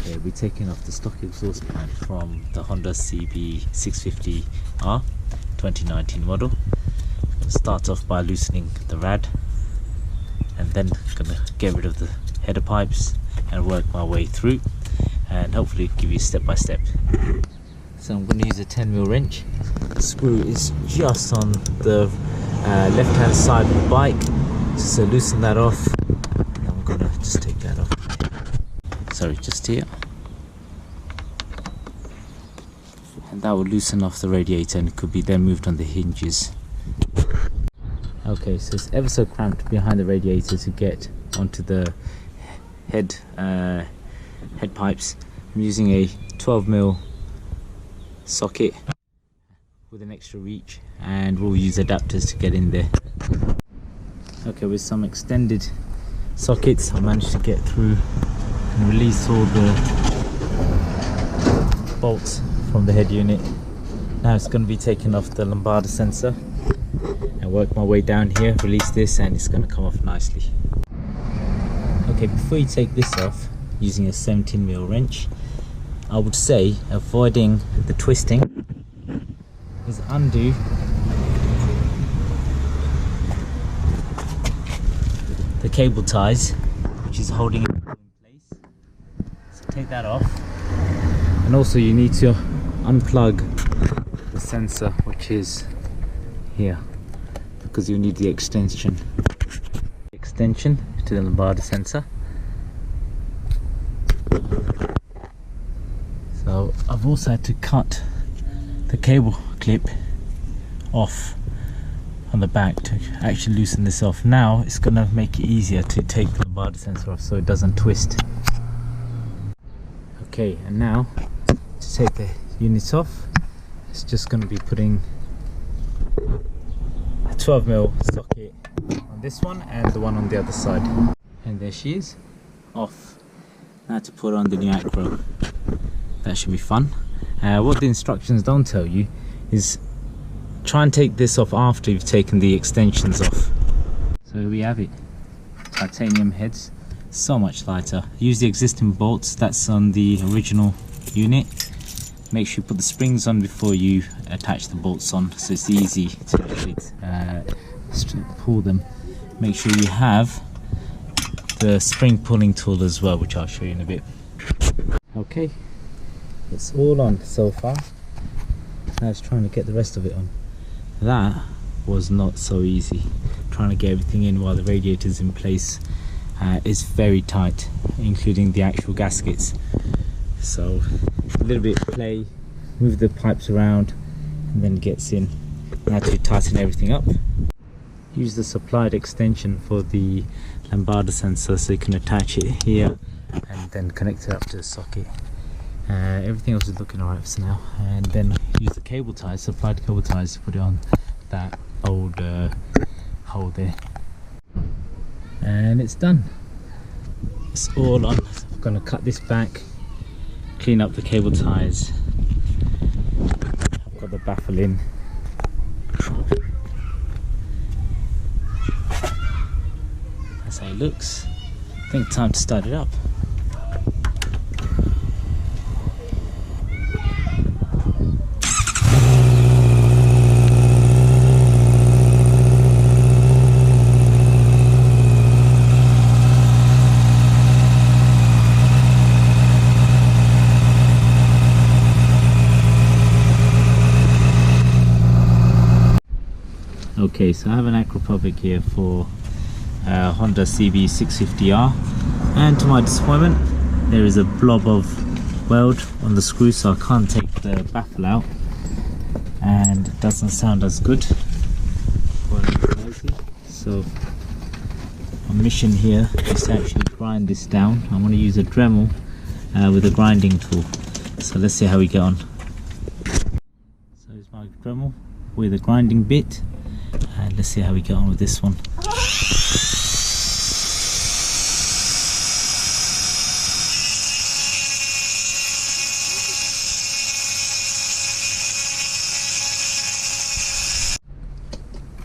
Okay, we're taking off the stock exhaust pan from the Honda CB650R 2019 model. Gonna start off by loosening the rad, and then gonna get rid of the header pipes and work my way through, and hopefully give you step by step. So I'm going to use a 10mm wrench. The screw is just on the left hand side of the bike, so loosen that off, and I'm going to just take that off. Sorry, just here, and that will loosen off the radiator, and it could be then moved on the hinges. Okay, so it's ever so cramped behind the radiator to get onto the head pipes. I'm using a 12mm socket with an extra reach, and we'll use adapters to get in there. Okay, with some extended sockets I managed to get through and release all the bolts from the head unit. Now it's going to be taking off the lambada sensor and work my way down here, release this, and it's going to come off nicely. Okay, before you take this off using a 17mm wrench, I would say avoiding the twisting is undo the cable ties which is holding it in place. So take that off, and also you need to unplug the sensor which is here, because you need the extension to the lambada sensor. So I've also had to cut the cable clip off on the back to actually loosen this off. Now it's going to make it easier to take the lambada sensor off so it doesn't twist. Okay, and now to take the unit off, it's just going to be putting a 12mm socket on this one and the one on the other side. And there she is, off. Now to put on the new Acro. That should be fun. What the instructions don't tell you is try and take this off after you've taken the extensions off. So here we have it, titanium heads, so much lighter. Use the existing bolts that's on the original unit. Make sure you put the springs on before you attach the bolts on, so it's easy to pull them. Make sure you have the spring pulling tool as well, which I'll show you in a bit. Okay, it's all on so far. Now it's trying to get the rest of it on. That was not so easy. Trying to get everything in while the radiator's in place is very tight, including the actual gaskets. So a little bit of play, move the pipes around, and then it gets in. Now to tighten everything up, use the supplied extension for the lambada sensor so you can attach it here and then connect it up to the socket. Everything else is looking alright for now, and then use the cable ties, supplied cable ties, to put it on that old hole there, and it's done. It's all on. I'm going to cut this back, clean up the cable ties. I've got the baffle in. That's how it looks. I think time to start it up. Okay, so I have an Akropovic here for Honda CB650R, and to my disappointment there is a blob of weld on the screw, so I can't take the baffle out, and it doesn't sound as good. So my mission here is to actually grind this down. I'm going to use a Dremel with a grinding tool, so let's see how we get on. So here's my Dremel with a grinding bit, and let's see how we get on with this one.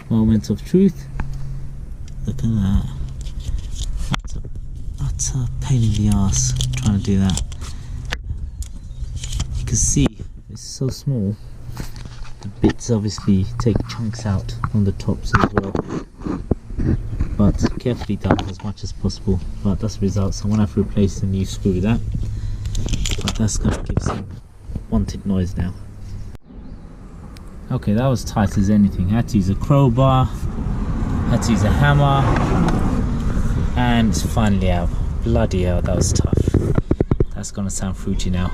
Moment of truth. Look at that. That's a pain in the ass trying to do that. can see, it's so small. The bits obviously take chunks out on the tops as well, but carefully done as much as possible. But that's the result. So I'm gonna have to replace the new screw with that, but that's gonna give some wanted noise now. Okay, that was tight as anything. Had to use a crowbar, had to use a hammer, and it's finally out. Bloody hell, that was tough. That's gonna sound fruity now.